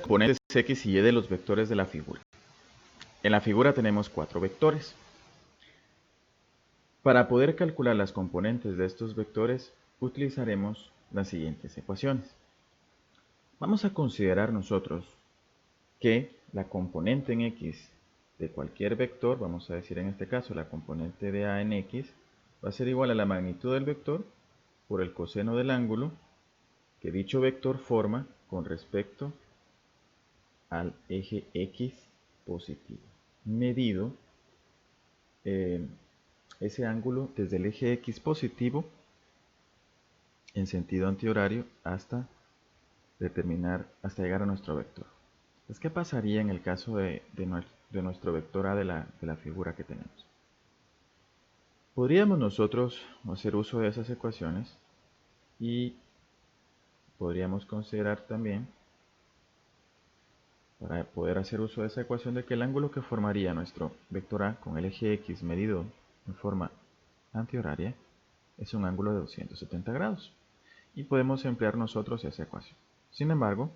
componentes x y y de los vectores de la figura. En la figura tenemos 4 vectores. Para poder calcular las componentes de estos vectores, utilizaremos las siguientes ecuaciones. Vamos a considerar nosotros que la componente en x de cualquier vector, vamos a decir en este caso la componente de a en x, va a ser igual a la magnitud del vector por el coseno del ángulo que dicho vector forma con respecto al eje x positivo, medido ese ángulo desde el eje x positivo en sentido antihorario hasta llegar a nuestro vector. Entonces, ¿qué pasaría en el caso de nuestro vector a de la figura que tenemos? Podríamos nosotros hacer uso de esas ecuaciones y podríamos considerar también, para poder hacer uso de esa ecuación, de que el ángulo que formaría nuestro vector A con el eje X medido en forma antihoraria es un ángulo de 270 grados. Y podemos emplear nosotros esa ecuación. Sin embargo,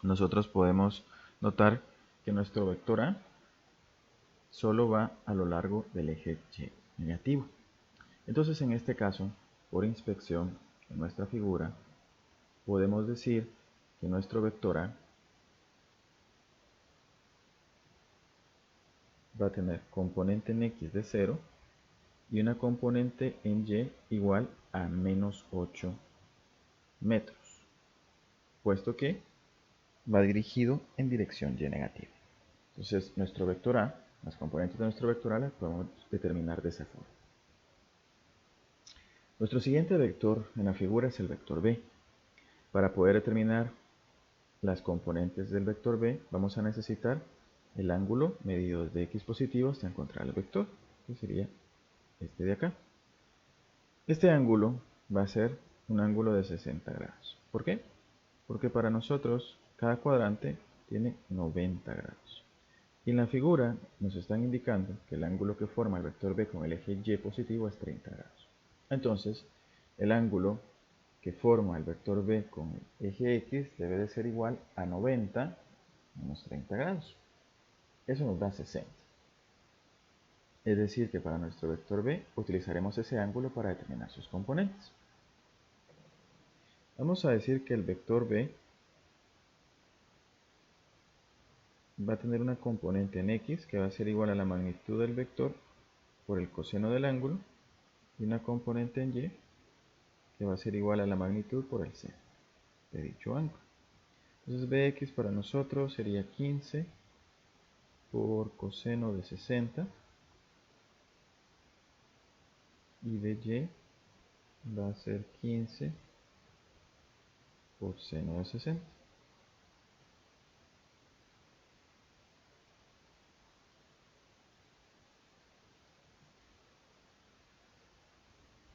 nosotros podemos notar que nuestro vector A solo va a lo largo del eje Y negativo. Entonces, en este caso, por inspección en nuestra figura, podemos decir que nuestro vector A va a tener componente en X de 0 y una componente en Y igual a menos 8 metros, puesto que va dirigido en dirección Y negativa. Entonces, nuestro vector A, las componentes de nuestro vector A las podemos determinar de esa forma. Nuestro siguiente vector en la figura es el vector B. Para poder determinar las componentes del vector B, vamos a necesitar el ángulo medido desde x positivo hasta encontrar el vector, que sería este de acá. Este ángulo va a ser un ángulo de 60 grados. ¿Por qué? Porque para nosotros cada cuadrante tiene 90 grados. Y en la figura nos están indicando que el ángulo que forma el vector B con el eje Y positivo es 30 grados. Entonces, el ángulo que forma el vector B con el eje X debe de ser igual a 90 menos 30 grados. Eso nos da 60. Es decir, que para nuestro vector B utilizaremos ese ángulo para determinar sus componentes. Vamos a decir que el vector B va a tener una componente en X que va a ser igual a la magnitud del vector por el coseno del ángulo y una componente en Y que va a ser igual a la magnitud por el seno de dicho ángulo. Entonces Bx para nosotros sería 15 por coseno de 60 y de Y va a ser 15 por seno de 60.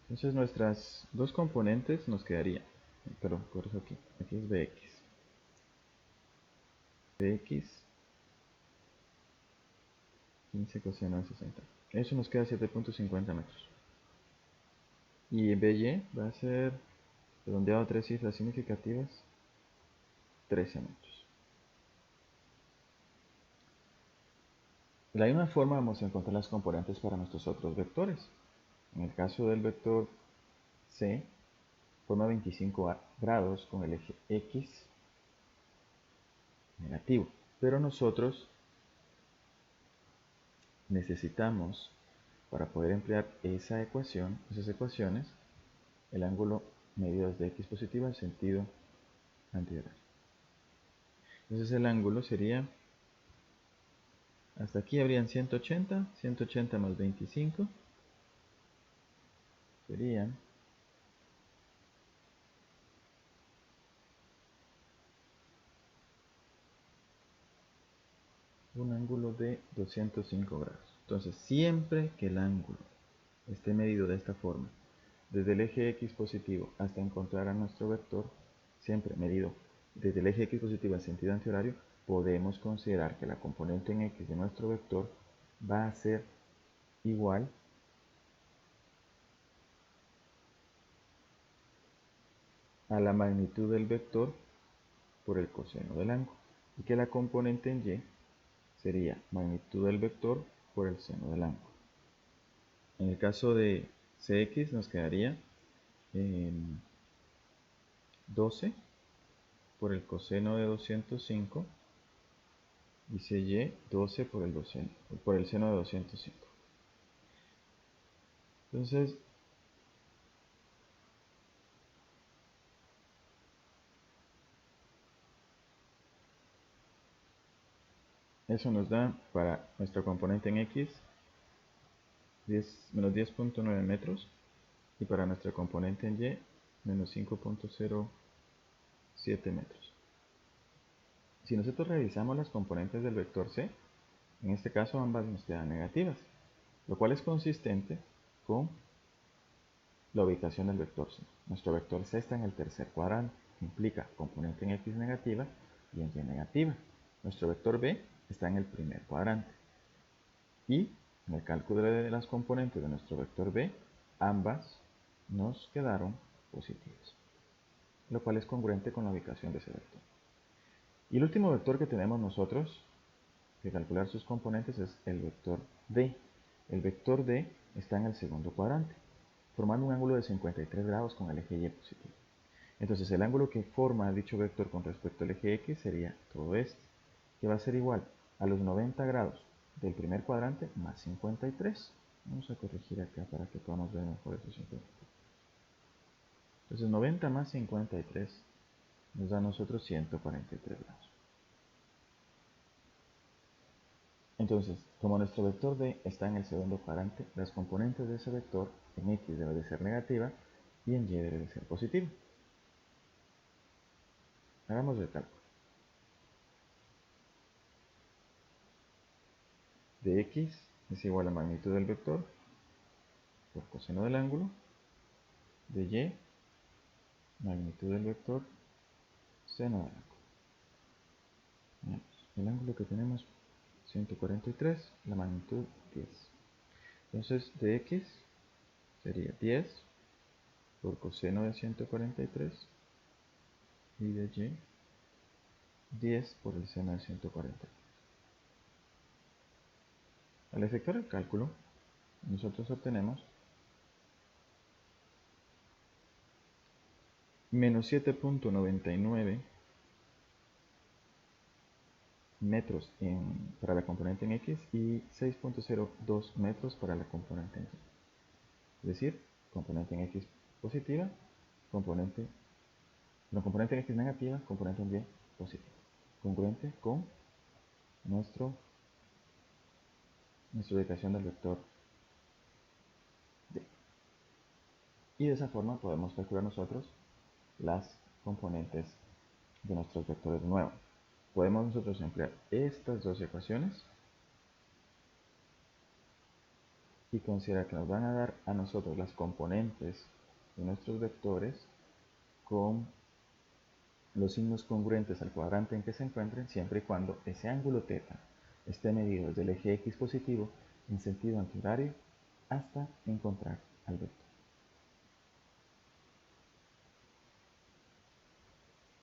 Entonces nuestras dos componentes nos quedarían, perdón, corrijo aquí es Bx. Bx 15 coseno de 60. Eso nos queda 7.50 metros. Y By va a ser, redondeado a tres cifras significativas, 13 metros. De la misma forma vamos a encontrar las componentes para nuestros otros vectores. En el caso del vector C, forma 25 grados con el eje X negativo. Pero nosotros necesitamos, para poder emplear esas ecuaciones, el ángulo medido desde X positiva en sentido antihorario. Entonces el ángulo sería, hasta aquí habrían 180 más 25, serían un ángulo de 205 grados. Entonces, siempre que el ángulo esté medido de esta forma, desde el eje X positivo hasta encontrar a nuestro vector, siempre medido desde el eje X positivo en sentido antihorario, podemos considerar que la componente en X de nuestro vector va a ser igual a la magnitud del vector por el coseno del ángulo, y que la componente en y sería magnitud del vector por el seno del ángulo. En el caso de cx nos quedaría 12 por el coseno de 205 y cy 12 por el seno de 205. Entonces, eso nos da para nuestra componente en x menos 10.9 metros y para nuestra componente en y menos 5.07 metros. Si nosotros revisamos las componentes del vector c, en este caso ambas nos quedan negativas, lo cual es consistente con la ubicación del vector c. Nuestro vector c está en el tercer cuadrante, que implica componente en x negativa y en y negativa. Nuestro vector b está en el primer cuadrante. Y en el cálculo de las componentes de nuestro vector b, ambas nos quedaron positivas, lo cual es congruente con la ubicación de ese vector. Y el último vector que tenemos nosotros que calcular sus componentes es el vector d. El vector d está en el segundo cuadrante, formando un ángulo de 53 grados con el eje y positivo. Entonces el ángulo que forma dicho vector con respecto al eje x sería todo este, que va a ser igual a los 90 grados del primer cuadrante más 53. Vamos a corregir acá para que podamos ver mejor esos 53. Entonces 90 más 53 nos da a nosotros 143 grados. Entonces, como nuestro vector d está en el segundo cuadrante, las componentes de ese vector en x debe de ser negativa y en y debe de ser positiva. Hagamos el cálculo. De x es igual a magnitud del vector por coseno del ángulo, de y, magnitud del vector, seno del ángulo. El ángulo que tenemos 143, la magnitud 10. Entonces de x sería 10 por coseno de 143 y de y 10 por el seno de 143. Al efectuar el cálculo, nosotros obtenemos menos 7.99 metros para la componente en x y 6.02 metros para la componente en y. Es decir, componente en x positiva, componente en x negativa, componente en y positiva. Congruente con nuestra ubicación del vector d. Y de esa forma podemos calcular nosotros las componentes de nuestros vectores de nuevo. Podemos nosotros emplear estas dos ecuaciones y considerar que nos van a dar a nosotros las componentes de nuestros vectores con los signos congruentes al cuadrante en que se encuentren, siempre y cuando ese ángulo θ esté medido desde el eje x positivo en sentido antihorario hasta encontrar al vector.